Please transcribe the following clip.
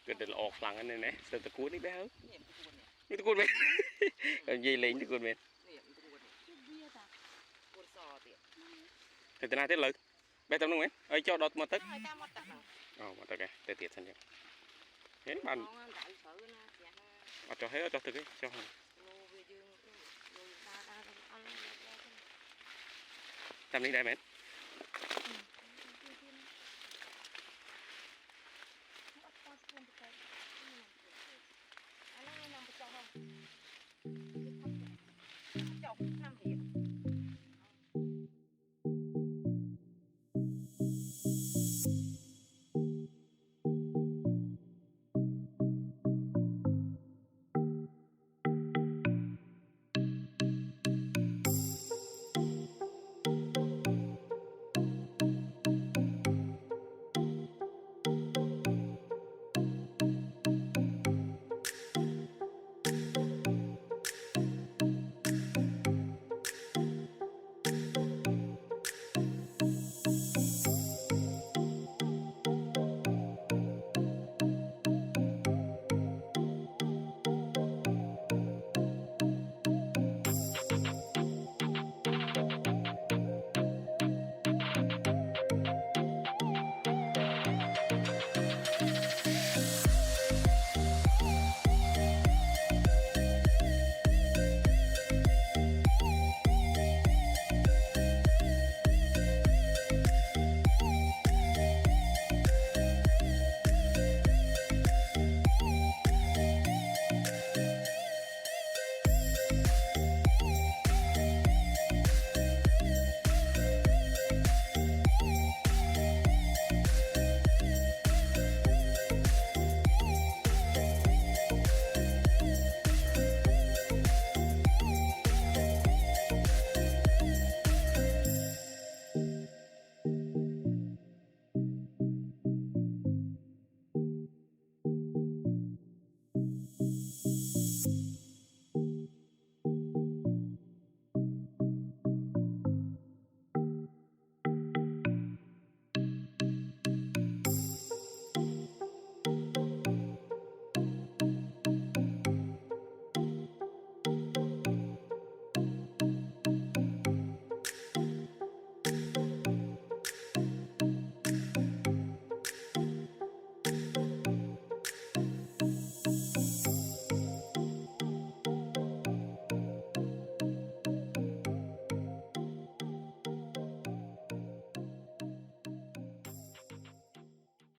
เกิดเดือดออกหลังอันนี้นะเสือตะกูนี่ได้เหรอ เนี่ยมันตะกูเนี่ย นี่ตะกูเป็นยีเล้งตะกูเป็น เนี่ยมันตะกูเนี่ย Cái bia ta. กูซอเตี๋ย แต่ตนาเท่าไหร่ไปตรงนู้นไหมเอ้ยเจ้าดอทมาตึก ไอ้ตาหมดตักเอา อ๋อมาตึกไงแต่เตียดสัญญาเห็นบ้าน น้องด่าอีเสือนะเสียนะ เอาเจ้าให้เอาเจ้าตึกให้เจ้า โลเวยืงโลตาตาอันเล็ก จำนี้ได้ไหม ๆ